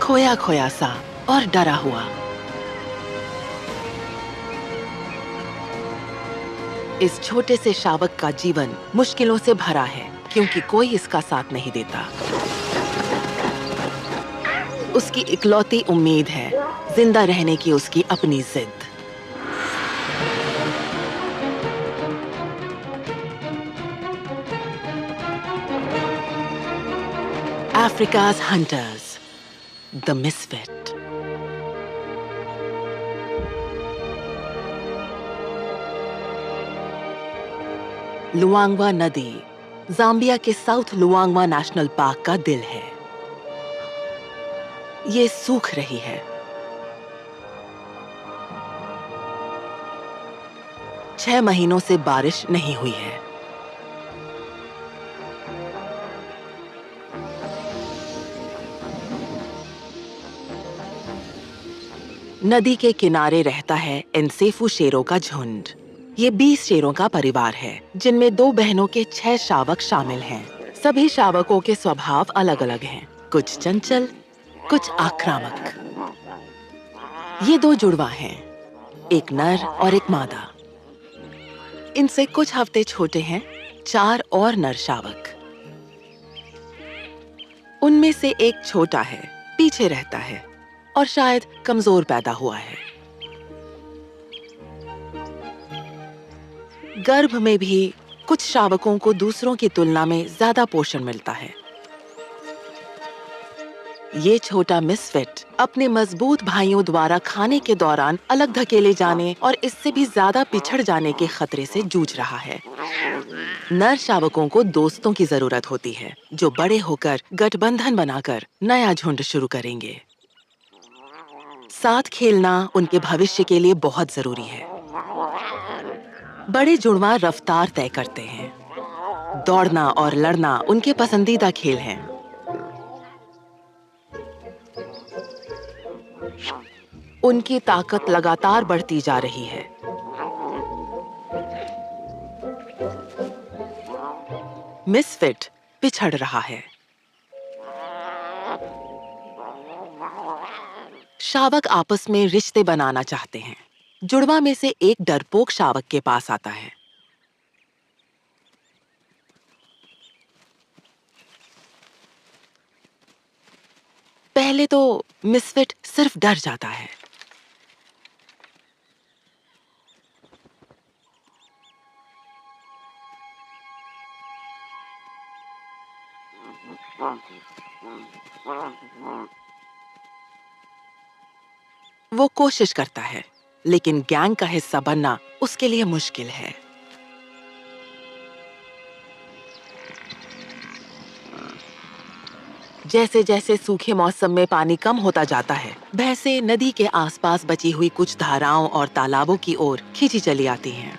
खोया खोया सा और डरा हुआ। इस छोटे से शावक का जीवन मुश्किलों से भरा है क्योंकि कोई इसका साथ नहीं देता। उसकी इकलौती उम्मीद है जिंदा रहने की उसकी अपनी जिद। Africa's Hunters, The Misfit। लुआंगवा नदी जाम्बिया के साउथ लुआंगवा नेशनल पार्क का दिल है। ये सूख रही है। 6 महीनों से बारिश नहीं हुई है। नदी के किनारे रहता है एनसेफू शेरों का झुंड। ये 20 शेरों का परिवार है जिनमें 2 बहनों के 6 शावक शामिल हैं। सभी शावकों के स्वभाव अलग-अलग हैं, कुछ चंचल, कुछ आक्रामक। ये 2 जुड़वा हैं, एक नर और एक मादा। इनसे कुछ हफ्ते छोटे हैं 4 और नर शावक। उनमें से एक छोटा है, पीछे रहता है और शायद कमजोर पैदा हुआ है। गर्भ में भी कुछ शावकों को दूसरों की तुलना में ज्यादा पोषण मिलता है। ये छोटा मिसफिट अपने मजबूत भाइयों द्वारा खाने के दौरान अलग धकेले जाने और इससे भी ज्यादा पिछड़ जाने के खतरे से जूझ रहा है। नर शावकों को दोस्तों की जरूरत होती है जो बड़े होकर गठबंधन बनाकर नया झुंड शुरू करेंगे। साथ खेलना उनके भविष्य के लिए बहुत जरूरी है। बड़े जुड़वा रफ्तार तय करते हैं। दौड़ना और लड़ना उनके पसंदीदा खेल हैं। उनकी ताकत लगातार बढ़ती जा रही है। मिसफिट पिछड़ रहा है। शावक आपस में रिश्ते बनाना चाहते हैं। जुड़वा में से एक डरपोक शावक के पास आता है। पहले तो मिसफिट सिर्फ डर जाता है। वो कोशिश करता है, लेकिन गैंग का हिस्सा बनना उसके लिए मुश्किल है। जैसे जैसे सूखे मौसम में पानी कम होता जाता है, भैंसें नदी के आसपास बची हुई कुछ धाराओं और तालाबों की ओर खींची चली आती हैं।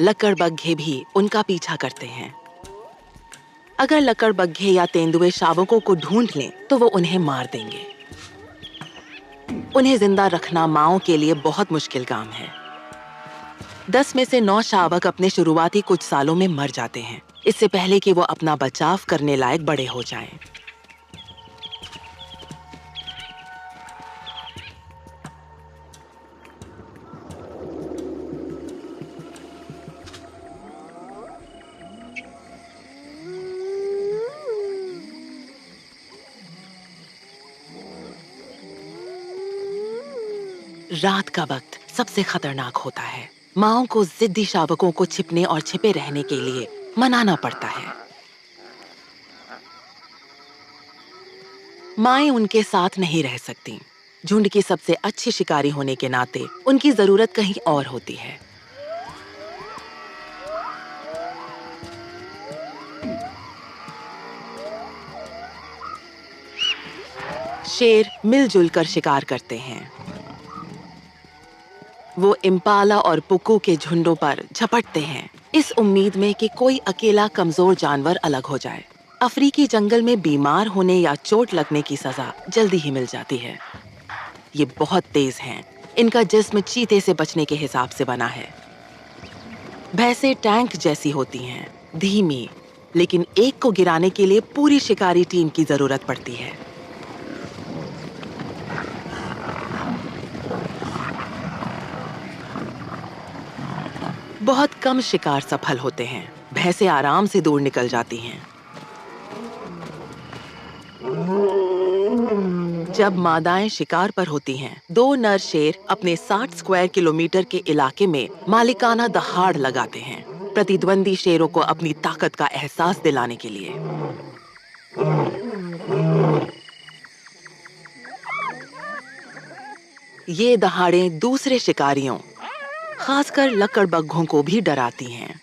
लकड़बग्घे भी उनका पीछा करते हैं। अगर लकड़बग्घे या तेंदुए शावकों को ढूंढ लें, तो वो उन्हें मार देंगे। उन्हें जिंदा रखना माओ के लिए बहुत मुश्किल काम है। 10 में से 9 शावक अपने शुरुआती कुछ सालों में मर जाते हैं, इससे पहले कि वो अपना बचाव करने लायक बड़े हो जाएं। रात का वक्त सबसे खतरनाक होता है। माओ को जिद्दी शावकों को छिपने और छिपे रहने के लिए मनाना पड़ता है। माएं उनके साथ नहीं रह सकती। झुंड की सबसे अच्छी शिकारी होने के नाते उनकी जरूरत कहीं और होती है। शेर मिलजुल कर शिकार करते हैं। वो इम्पाला और पुक्कू के झुंडों पर झपटते हैं, इस उम्मीद में कि कोई अकेला कमजोर जानवर अलग हो जाए। अफ्रीकी जंगल में बीमार होने या चोट लगने की सजा जल्दी ही मिल जाती है। ये बहुत तेज हैं। इनका जिस्म चीते से बचने के हिसाब से बना है। भैंसें टैंक जैसी होती हैं, धीमी, लेकिन एक को गिराने के लिए पूरी शिकारी टीम की जरूरत पड़ती है। बहुत कम शिकार सफल होते हैं। भैंसें आराम से दूर निकल जाती हैं। जब मादाएं शिकार पर होती हैं, दो नर शेर अपने 60 स्क्वायर किलोमीटर के इलाके में मालिकाना दहाड़ लगाते हैं, प्रतिद्वंदी शेरों को अपनी ताकत का एहसास दिलाने के लिए। ये दहाड़ें दूसरे शिकारियों, खासकर लकड़बग्घों को भी डराती हैं।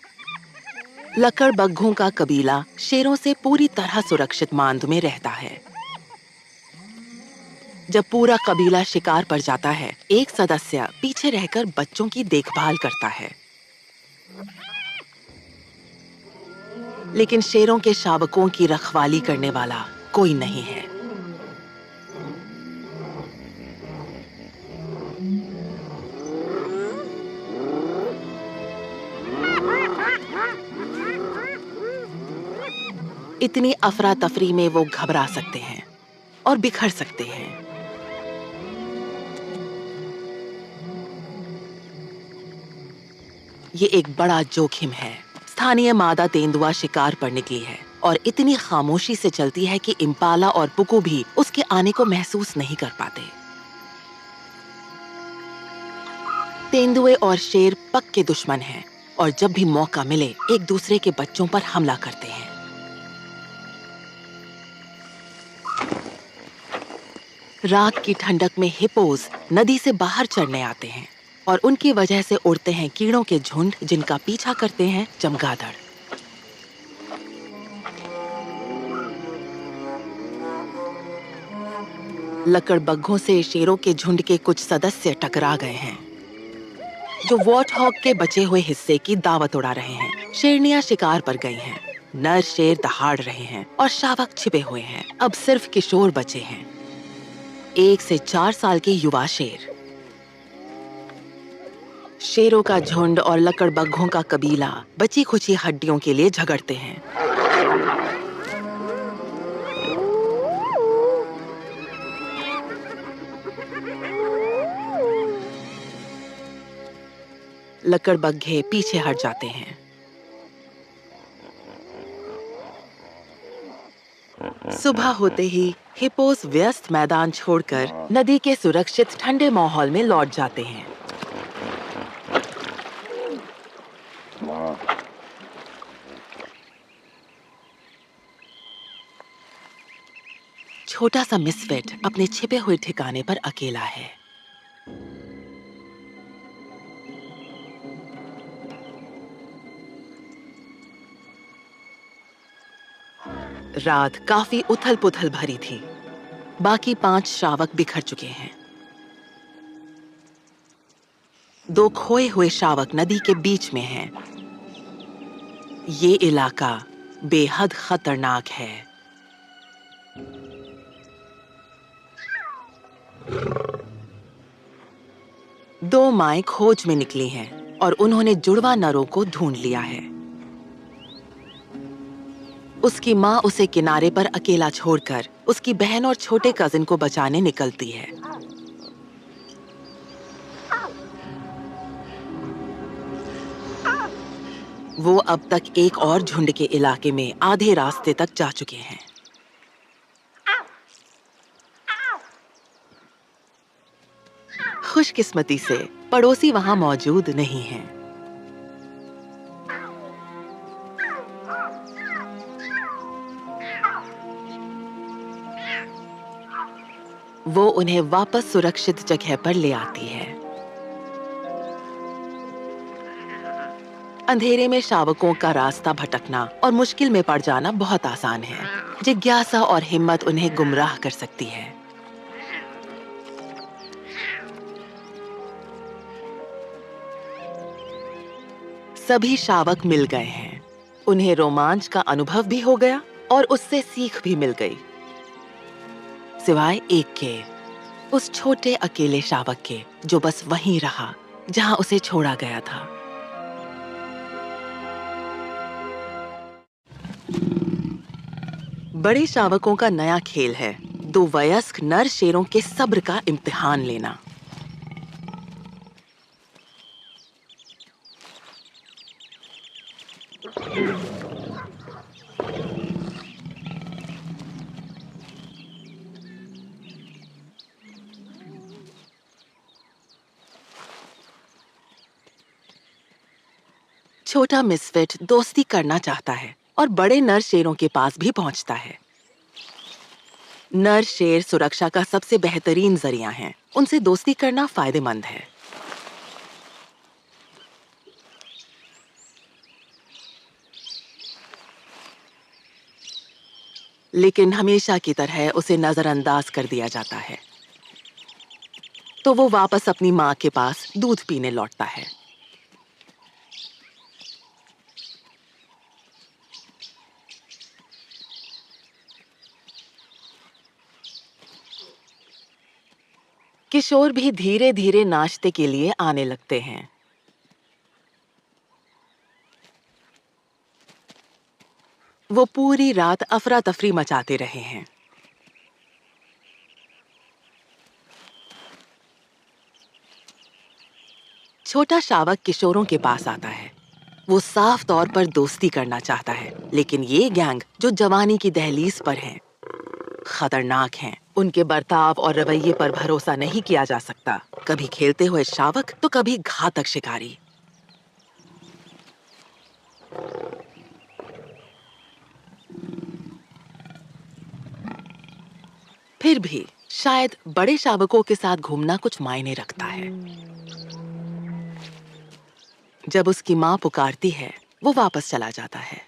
लकड़बग्घों का कबीला शेरों से पूरी तरह सुरक्षित मांद में रहता है। जब पूरा कबीला शिकार पर जाता है, एक सदस्य पीछे रहकर बच्चों की देखभाल करता है। लेकिन शेरों के शावकों की रखवाली करने वाला कोई नहीं है। इतनी अफरा तफरी में वो घबरा सकते हैं और बिखर सकते हैं। ये एक बड़ा जोखिम है। स्थानीय मादा तेंदुआ शिकार पर निकली है और इतनी खामोशी से चलती है कि इम्पाला और पुकू भी उसके आने को महसूस नहीं कर पाते। तेंदुए और शेर पक्के दुश्मन हैं और जब भी मौका मिले एक दूसरे के बच्चों पर हमला करते हैं। रात की ठंडक में हिप्पोज नदी से बाहर चढ़ने आते हैं और उनकी वजह से उड़ते हैं कीड़ों के झुंड, जिनका पीछा करते हैं चमगादड़। लकड़बग्घों से शेरों के झुंड के कुछ सदस्य टकरा गए हैं, जो वॉर्टहॉग के बचे हुए हिस्से की दावत उड़ा रहे हैं। शेरनियां शिकार पर गई हैं, नर शेर दहाड़ रहे हैं और शावक छिपे हुए हैं। अब सिर्फ किशोर बचे हैं, 1 से 4 साल के युवा शेर। शेरों का झुंड और लकड़बग्घों का कबीला बची खुची हड्डियों के लिए झगड़ते हैं। लकड़बग्घे पीछे हट जाते हैं। सुबह होते ही हिप्पोस व्यस्त मैदान छोड़कर नदी के सुरक्षित ठंडे माहौल में लौट जाते हैं। छोटा सा मिसफिट अपने छिपे हुए ठिकाने पर अकेला है। रात काफी उथल-पुथल भरी थी। बाकी 5 शावक बिखर चुके हैं। 2 खोए हुए शावक नदी के बीच में हैं। ये इलाका बेहद खतरनाक है। दो माएं खोज में निकली हैं और उन्होंने जुड़वा नरों को ढूंढ लिया है। उसकी माँ उसे किनारे पर अकेला छोड़कर उसकी बहन और छोटे कजिन को बचाने निकलती है। वो अब तक एक और झुंड के इलाके में आधे रास्ते तक जा चुके हैं। खुशकिस्मती से पड़ोसी वहां मौजूद नहीं हैं। वो उन्हें वापस सुरक्षित जगह पर ले आती है। अंधेरे में शावकों का रास्ता भटकना और मुश्किल में पड़ जाना बहुत आसान है। जिज्ञासा और हिम्मत उन्हें गुमराह कर सकती है। सभी शावक मिल गए हैं। उन्हें रोमांच का अनुभव भी हो गया और उससे सीख भी मिल गई, सिवाय एक के, उस छोटे अकेले शावक के जो बस वहीं रहा जहां उसे छोड़ा गया था। बड़े शावकों का नया खेल है दो वयस्क नर शेरों के सब्र का इम्तिहान लेना। छोटा मिसफिट दोस्ती करना चाहता है और बड़े नर शेरों के पास भी पहुंचता है। नर शेर सुरक्षा का सबसे बेहतरीन जरिया हैं। उनसे दोस्ती करना फायदेमंद है। लेकिन हमेशा की तरह उसे नजरअंदाज कर दिया जाता है, तो वो वापस अपनी माँ के पास दूध पीने लौटता है। किशोर भी धीरे धीरे नाश्ते के लिए आने लगते हैं। वो पूरी रात अफरा तफरी मचाते रहे हैं। छोटा शावक किशोरों के पास आता है। वो साफ तौर पर दोस्ती करना चाहता है, लेकिन ये गैंग जो जवानी की दहलीज पर है, खतरनाक हैं। उनके बर्ताव और रवैये पर भरोसा नहीं किया जा सकता। कभी खेलते हुए शावक तो कभी घातक शिकारी। फिर भी शायद बड़े शावकों के साथ घूमना कुछ मायने रखता है। जब उसकी माँ पुकारती है, वो वापस चला जाता है।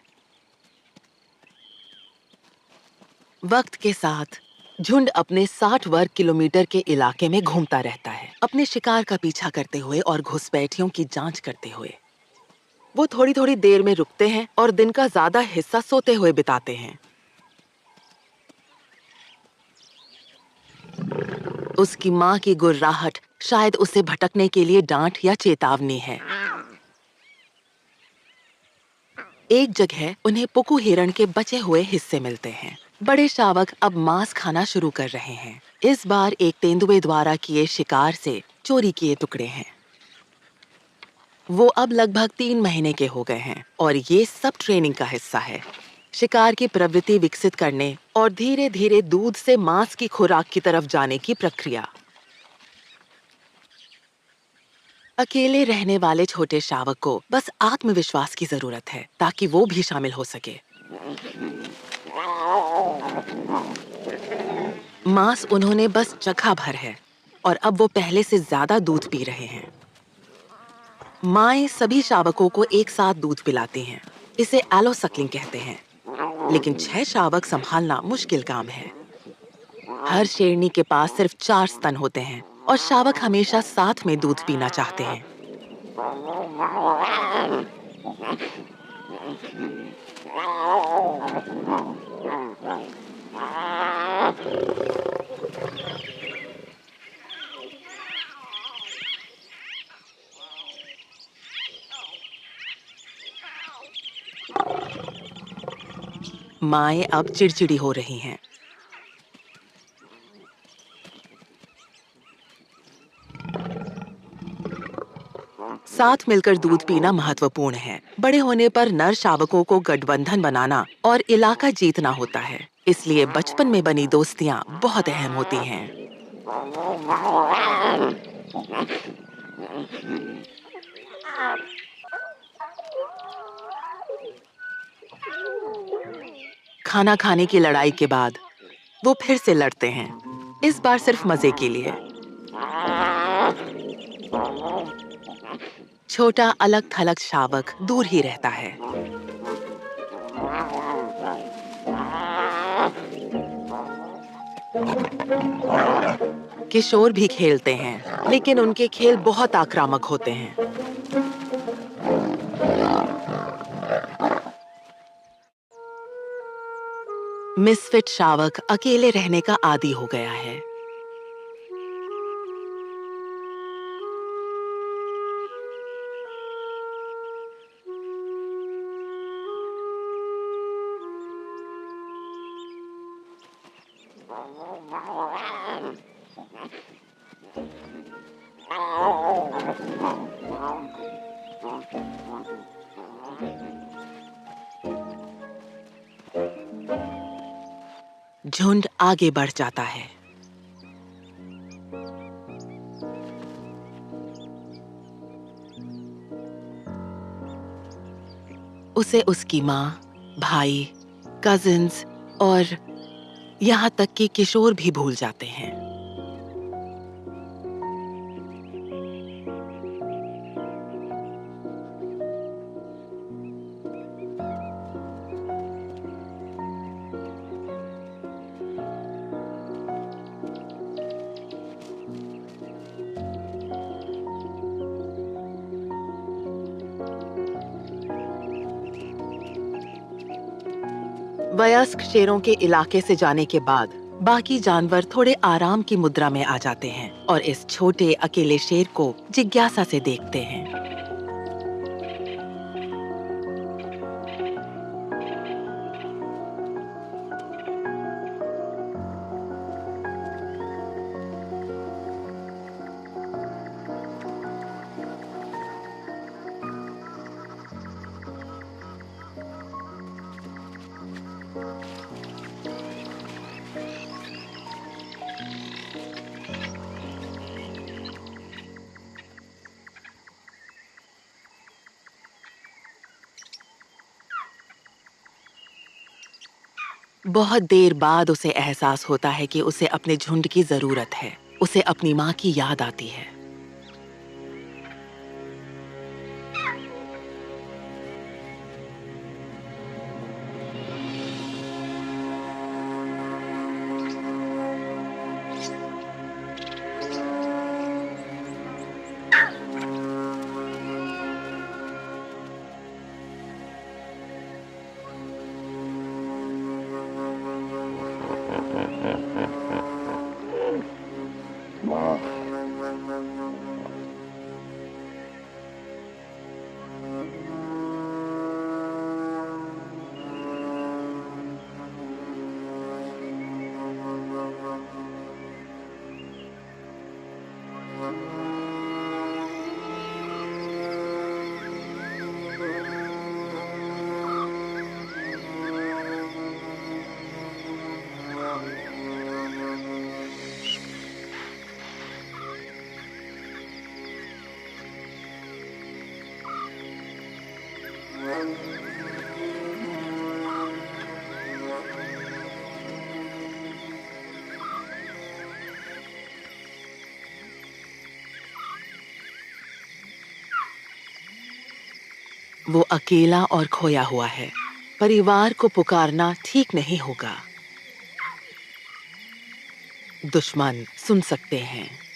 वक्त के साथ झुंड अपने 60 वर्ग किलोमीटर के इलाके में घूमता रहता है, अपने शिकार का पीछा करते हुए और घुसपैठियों की जांच करते हुए। वो थोड़ी थोड़ी देर में रुकते हैं और दिन का ज्यादा हिस्सा सोते हुए बिताते हैं। उसकी माँ की गुर्राहट शायद उसे भटकने के लिए डांट या चेतावनी है। एक जगह उन्हें पुकू हिरण के बचे हुए हिस्से मिलते हैं। बड़े शावक अब मांस खाना शुरू कर रहे हैं। इस बार एक तेंदुए द्वारा किए शिकार से चोरी किए टुकड़े हैं। वो अब लगभग 3 महीने के हो गए हैं और ये सब ट्रेनिंग का हिस्सा है। शिकार की प्रवृत्ति विकसित करने और धीरे धीरे दूध से मांस की खुराक की तरफ जाने की प्रक्रिया। अकेले रहने वाले छोटे शावक को बस आत्मविश्वास की जरूरत है ताकि वो भी शामिल हो सके। मांस उन्होंने बस चखा भर है और अब वो पहले से ज्यादा दूध पी रहे हैं। माएं सभी शावकों को एक साथ दूध पिलाती हैं। इसे एलोसक्लिंग कहते हैं, लेकिन 6 शावक संभालना मुश्किल काम है। हर शेरनी के पास सिर्फ 4 स्तन होते हैं और शावक हमेशा साथ में दूध पीना चाहते हैं। माएं अब चिड़चिड़ी हो रही हैं। साथ मिलकर दूध पीना महत्वपूर्ण है। बड़े होने पर नर शावकों को गठबंधन बनाना और इलाका जीतना होता है, इसलिए बचपन में बनी दोस्तियां बहुत अहम होती हैं। खाना खाने की लड़ाई के बाद वो फिर से लड़ते हैं, इस बार सिर्फ मजे के लिए। छोटा अलग थलग शावक दूर ही रहता है। किशोर भी खेलते हैं, लेकिन उनके खेल बहुत आक्रामक होते हैं। मिसफिट शावक अकेले रहने का आदी हो गया है। झुंड आगे बढ़ जाता है। उसे उसकी माँ, भाई, कजिन्स और यहाँ तक कि किशोर भी भूल जाते हैं। वयस्क शेरों के इलाके से जाने के बाद बाकी जानवर थोड़े आराम की मुद्रा में आ जाते हैं और इस छोटे अकेले शेर को जिज्ञासा से देखते हैं। बहुत देर बाद उसे एहसास होता है कि उसे अपने झुंड की जरूरत है। उसे अपनी माँ की याद आती है। वो अकेला और खोया हुआ है। परिवार को पुकारना ठीक नहीं होगा। दुश्मन सुन सकते हैं।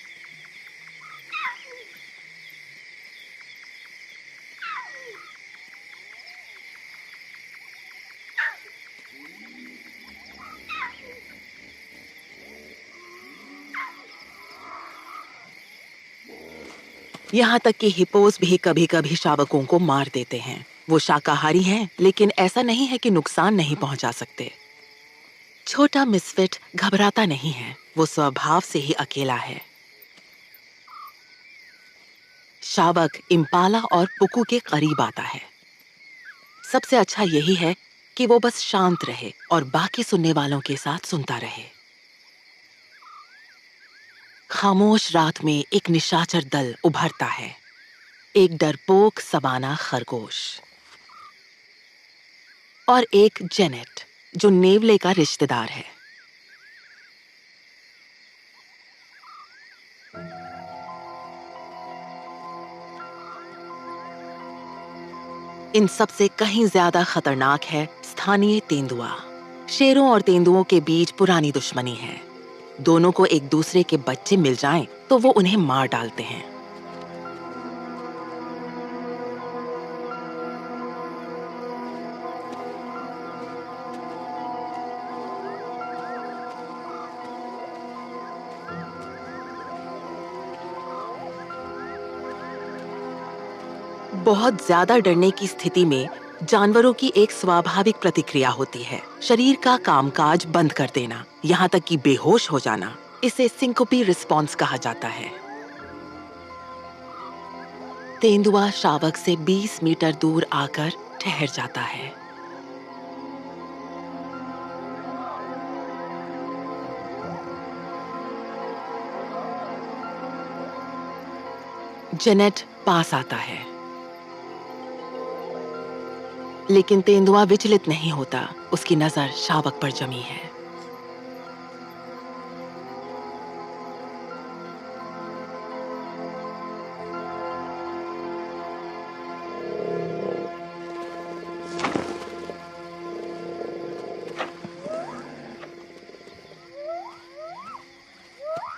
यहाँ तक कि हिप्पोस भी कभी-कभी शावकों को मार देते हैं। वो शाकाहारी हैं, लेकिन ऐसा नहीं है कि नुकसान नहीं पहुंचा सकते। छोटा मिसफिट घबराता नहीं है। वो स्वभाव से ही अकेला है। शावक इम्पाला और पुकू के करीब आता है। सबसे अच्छा यही है कि वो बस शांत रहे और बाकी सुनने वालों के साथ सुनता रहे। खामोश रात में एक निशाचर दल उभरता है। एक डरपोक सवाना खरगोश और एक जेनेट जो नेवले का रिश्तेदार है। इन सबसे कहीं ज्यादा खतरनाक है स्थानीय तेंदुआ। शेरों और तेंदुओं के बीच पुरानी दुश्मनी है। दोनों को एक दूसरे के बच्चे मिल जाएं तो वो उन्हें मार डालते हैं। बहुत ज्यादा डरने की स्थिति में जानवरों की एक स्वाभाविक प्रतिक्रिया होती है, शरीर का कामकाज बंद कर देना, यहाँ तक कि बेहोश हो जाना। इसे सिंकोपी रिस्पॉन्स कहा जाता है। तेंदुआ शावक से 20 मीटर दूर आकर ठहर जाता है। जेनेट पास आता है, लेकिन तेंदुआ विचलित नहीं होता। उसकी नजर शावक पर जमी है।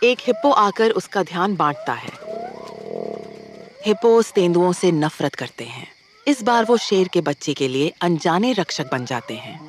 एक हिप्पो आकर उसका ध्यान बांटता है। हिप्पोस तेंदुओं से नफरत करते हैं। इस बार वो शेर के बच्चे के लिए अनजाने रक्षक बन जाते हैं।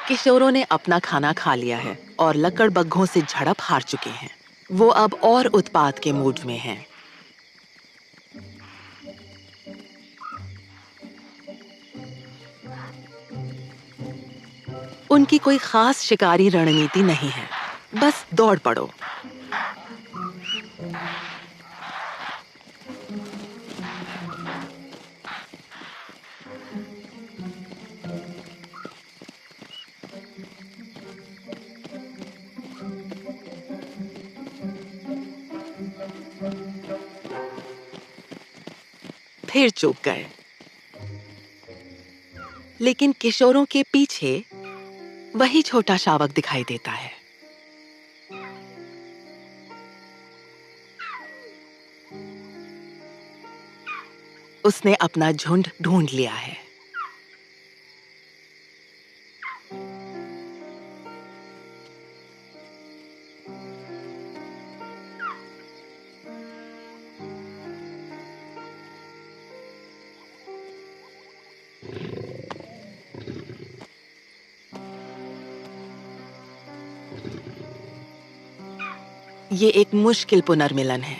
किशोरों ने अपना खाना खा लिया है और लकड़बग्घों से झड़प हार चुके हैं। वो अब और उत्पात के मूड में हैं। उनकी कोई खास शिकारी रणनीति नहीं है, बस दौड़ पड़ो। फिर चूक गए, लेकिन किशोरों के पीछे वही छोटा शावक दिखाई देता है। उसने अपना झुंड ढूंढ लिया है। ये एक मुश्किल पुनर्मिलन है।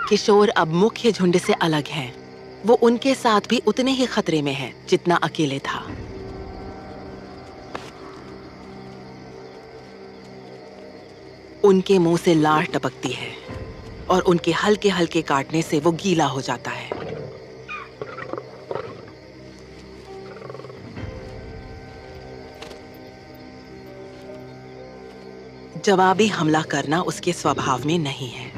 किशोर अब मुख्य झुंड से अलग हैं। वो उनके साथ भी उतने ही खतरे में है जितना अकेले था। उनके मुंह से लार टपकती है और उनके हल्के हल्के काटने से वो गीला हो जाता है। जवाबी हमला करना उसके स्वभाव में नहीं है।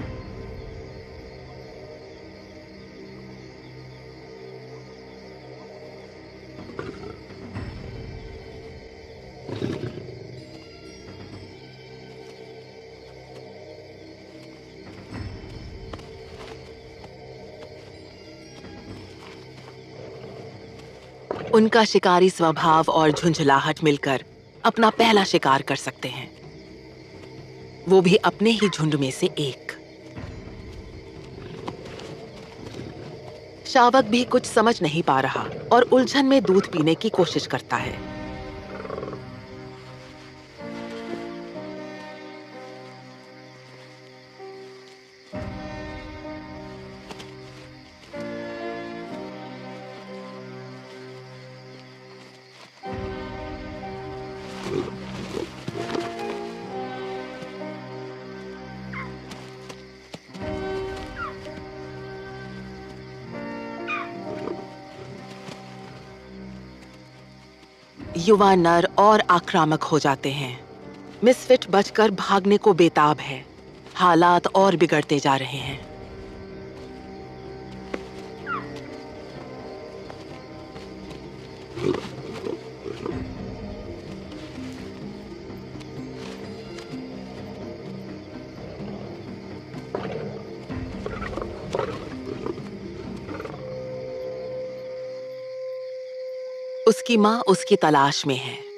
उनका शिकारी स्वभाव और झुंझलाहट मिलकर अपना पहला शिकार कर सकते हैं, वो भी अपने ही झुंड में से एक। शावक भी कुछ समझ नहीं पा रहा और उलझन में दूध पीने की कोशिश करता है। युवा नर और आक्रामक हो जाते हैं। मिसफिट बचकर भागने को बेताब है। हालात और बिगड़ते जा रहे हैं। उसकी माँ उसकी तलाश में है।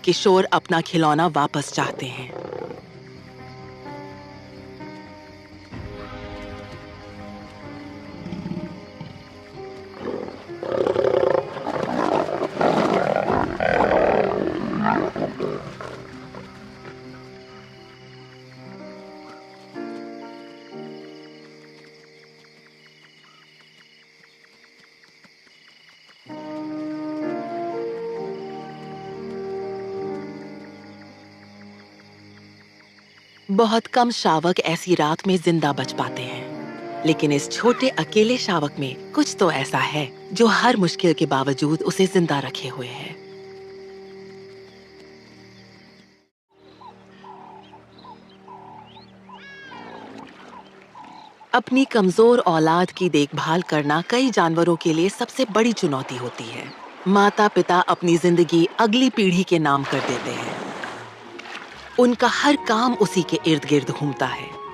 किशोर अपना खिलौना वापस चाहते हैं। बहुत कम शावक ऐसी रात में जिंदा बच पाते हैं, लेकिन इस छोटे अकेले शावक में कुछ तो ऐसा है जो हर मुश्किल के बावजूद उसे जिंदा रखे हुए है। अपनी कमजोर औलाद की देखभाल करना कई जानवरों के लिए सबसे बड़ी चुनौती होती है। माता-पिता अपनी जिंदगी अगली पीढ़ी के नाम कर देते हैं। उनका हर काम उसी के इर्द-गिर्द घूमता है।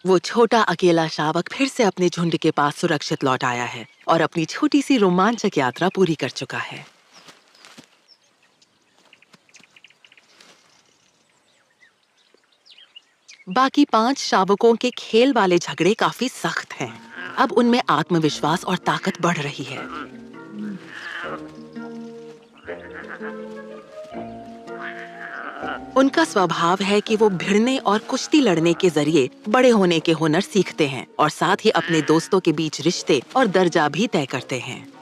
वो छोटा अकेला शावक फिर से अपने झुंड के पास सुरक्षित लौट आया है और अपनी छोटी सी रोमांचक यात्रा पूरी कर चुका है। बाकी 5 शावकों के खेल वाले झगड़े काफी सख्त हैं। अब उनमें आत्मविश्वास और ताकत बढ़ रही है। उनका स्वभाव है कि वो भिड़ने और कुश्ती लड़ने के जरिए बड़े होने के हुनर सीखते हैं और साथ ही अपने दोस्तों के बीच रिश्ते और दर्जा भी तय करते हैं।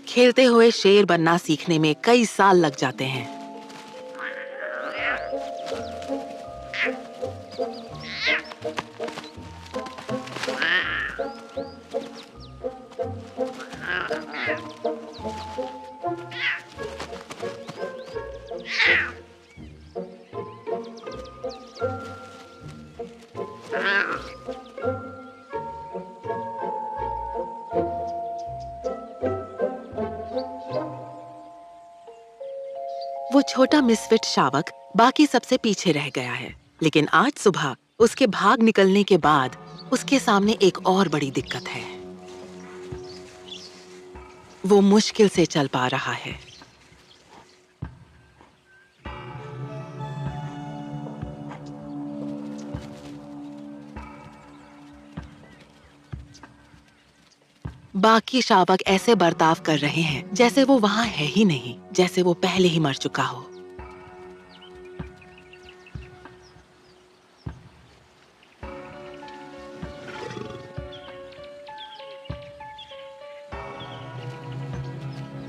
खेलते हुए शेर बनना सीखने में कई साल लग जाते हैं। वो छोटा मिसफिट शावक बाकी सबसे पीछे रह गया है, लेकिन आज सुबह उसके भाग निकलने के बाद उसके सामने एक और बड़ी दिक्कत है। वो मुश्किल से चल पा रहा है। बाकी शावक ऐसे बर्ताव कर रहे हैं जैसे वो वहाँ है ही नहीं, जैसे वो पहले ही मर चुका हो।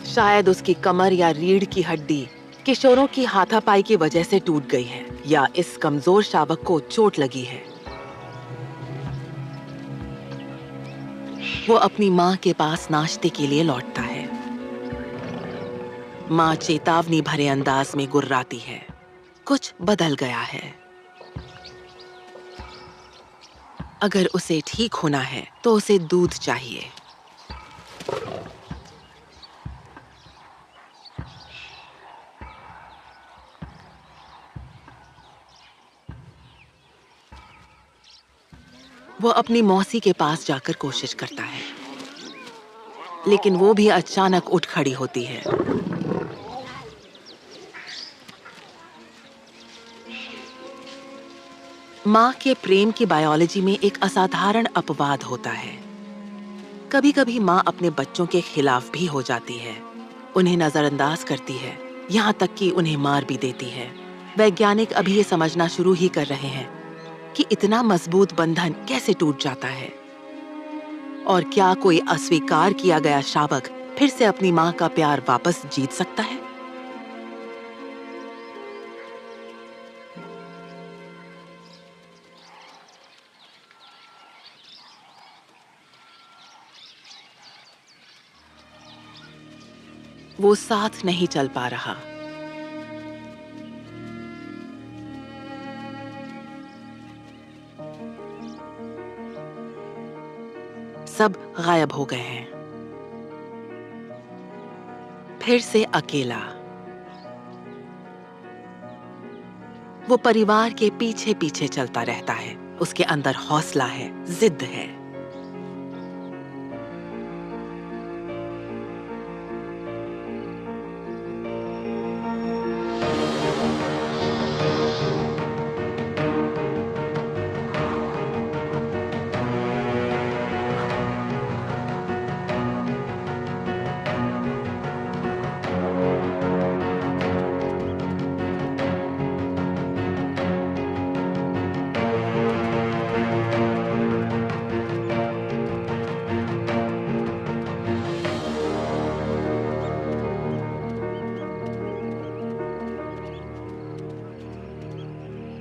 शायद उसकी कमर या रीढ़ की हड्डी किशोरों की हाथापाई की वजह से टूट गई है, या इस कमजोर शावक को चोट लगी है। वो अपनी माँ के पास नाश्ते के लिए लौटता है। माँ चेतावनी भरे अंदाज में गुर्राती है। कुछ बदल गया है। अगर उसे ठीक होना है तो उसे दूध चाहिए। वो अपनी मौसी के पास जाकर कोशिश करता है, लेकिन वो भी अचानक उठ खड़ी होती है। माँ के प्रेम की बायोलॉजी में एक असाधारण अपवाद होता है। कभी-कभी माँ अपने बच्चों के खिलाफ भी हो जाती है, उन्हें नजरअंदाज करती है, यहाँ तक कि उन्हें मार भी देती है। वैज्ञानिक अभी ये समझना शुरू ही कर रहे हैं कि इतना मजबूत बंधन कैसे टूट जाता है, और क्या कोई अस्वीकार किया गया शावक फिर से अपनी माँ का प्यार वापस जीत सकता है। वो साथ नहीं चल पा रहा। सब गायब हो गए हैं। फिर से अकेला। वो परिवार के पीछे पीछे चलता रहता है। उसके अंदर हौसला है, जिद है।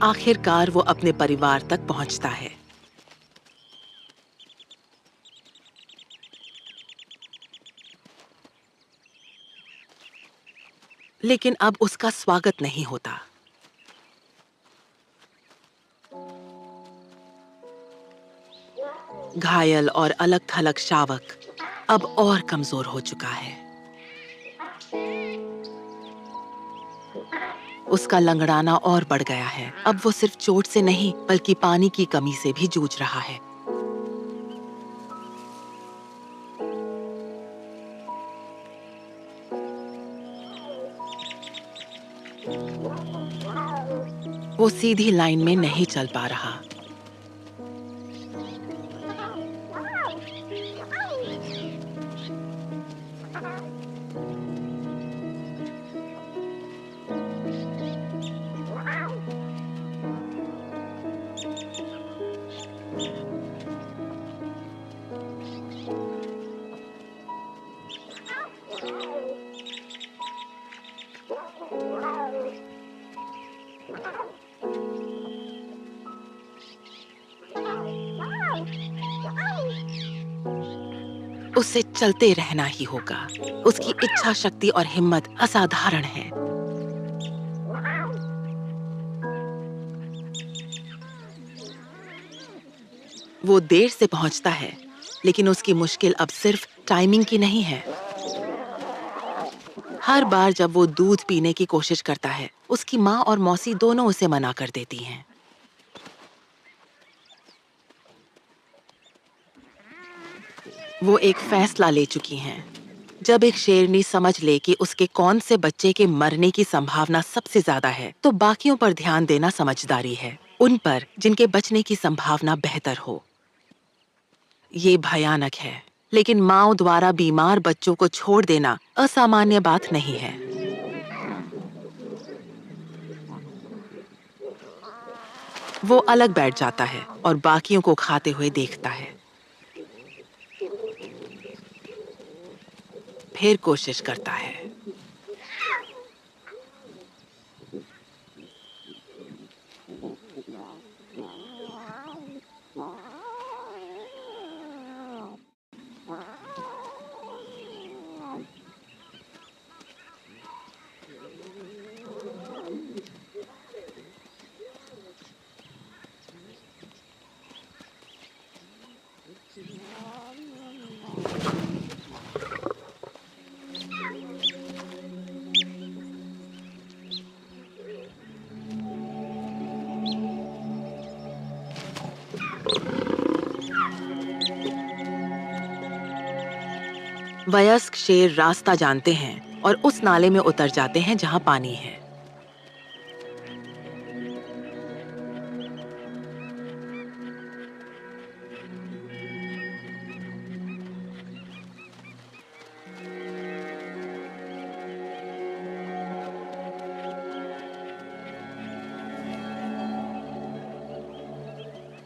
आखिरकार वो अपने परिवार तक पहुंचता है। लेकिन अब उसका स्वागत नहीं होता। घायल और अलग-थलग शावक अब और कमजोर हो चुका है। उसका लंगड़ाना और बढ़ गया है। अब वो सिर्फ चोट से नहीं, बल्कि पानी की कमी से भी जूझ रहा है। वो सीधी लाइन में नहीं चल पा रहा। उसे चलते रहना ही होगा। उसकी इच्छा शक्ति और हिम्मत असाधारण है। वो देर से पहुंचता है, लेकिन उसकी मुश्किल अब सिर्फ टाइमिंग की नहीं है। हर बार जब वो दूध पीने की कोशिश करता है, उसकी माँ और मौसी दोनों उसे मना कर देती हैं। वो एक फैसला ले चुकी हैं। जब एक शेरनी समझ ले कि उसके कौन से बच्चे के मरने की संभावना सबसे ज्यादा है, तो बाकियों पर ध्यान देना समझदारी है। उन पर जिनके बचने की संभावना बेहतर हो। ये भयानक है, लेकिन माओ द्वारा बीमार बच्चों को छोड़ देना असामान्य बात नहीं है। वो अलग बैठ जाता है और बाकियों को खाते हुए देखता है। फिर कोशिश करता है। वयस्क शेर रास्ता जानते हैं और उस नाले में उतर जाते हैं जहां पानी है।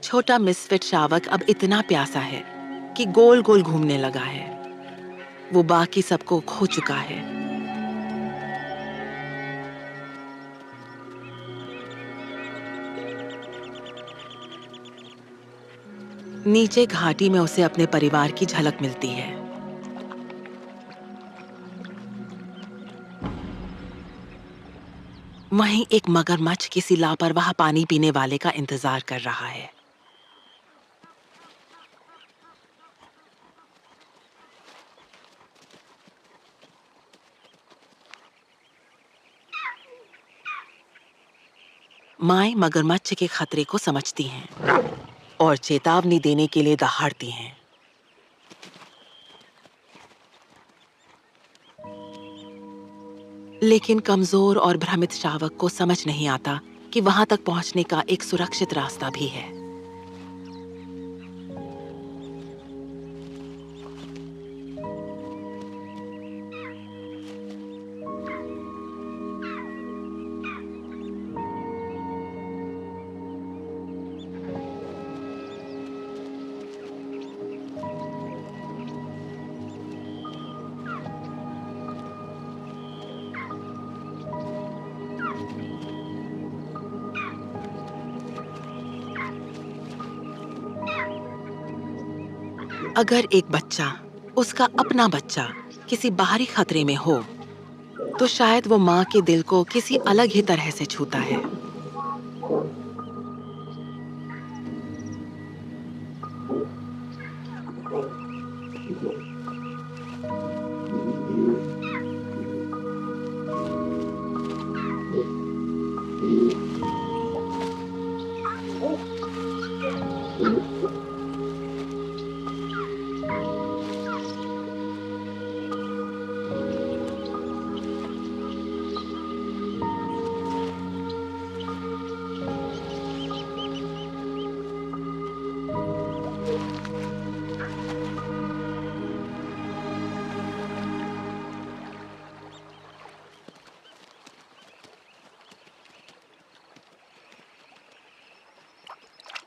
छोटा मिसफिट शावक अब इतना प्यासा है कि गोल गोल घूमने लगा है। वो बाकी सबको खो चुका है। नीचे घाटी में उसे अपने परिवार की झलक मिलती है। वहीं एक मगरमच्छ किसी लापरवाह पानी पीने वाले का इंतजार कर रहा है। माए मगरमच्छ के खतरे को समझती हैं और चेतावनी देने के लिए दहाड़ती हैं। लेकिन कमजोर और भ्रमित शावक को समझ नहीं आता कि वहां तक पहुंचने का एक सुरक्षित रास्ता भी है। अगर एक बच्चा, उसका अपना बच्चा, किसी बाहरी खतरे में हो, तो शायद वो माँ के दिल को किसी अलग ही तरह से छूता है।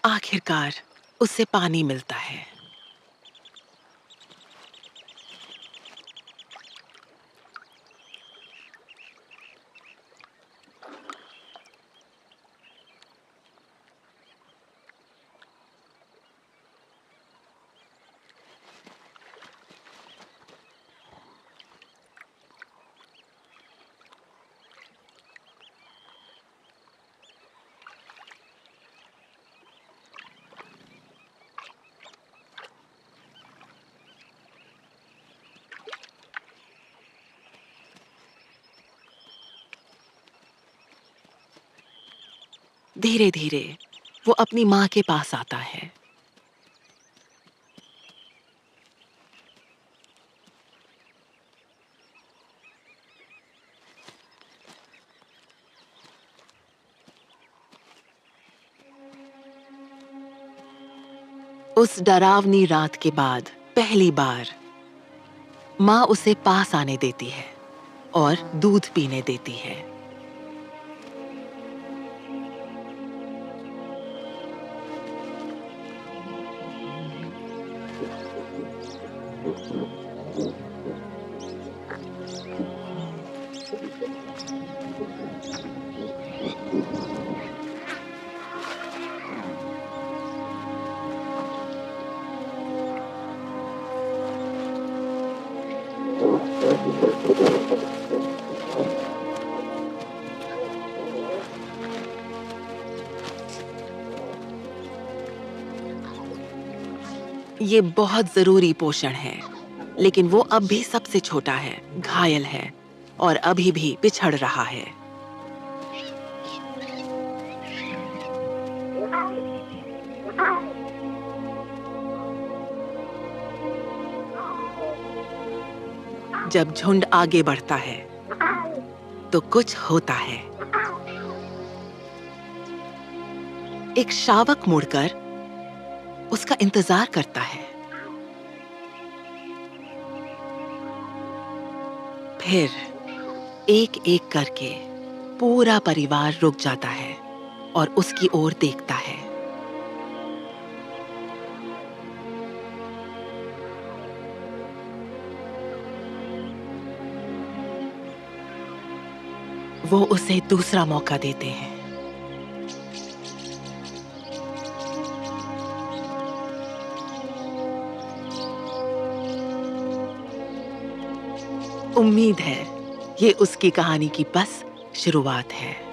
आखिरकार उसे पानी मिलता है। धीरे धीरे वो अपनी माँ के पास आता है। उस डरावनी रात के बाद पहली बार माँ उसे पास आने देती है और दूध पीने देती है। ये बहुत जरूरी पोषण है, लेकिन वो अब भी सबसे छोटा है, घायल है और अभी भी पिछड़ रहा है। जब झुंड आगे बढ़ता है तो कुछ होता है। एक शावक मुड़कर उसका इंतजार करता है। फिर एक-एक करके पूरा परिवार रुक जाता है और उसकी ओर देखता है। वो उसे दूसरा मौका देते हैं। उम्मीद है ये उसकी कहानी की बस शुरुआत है।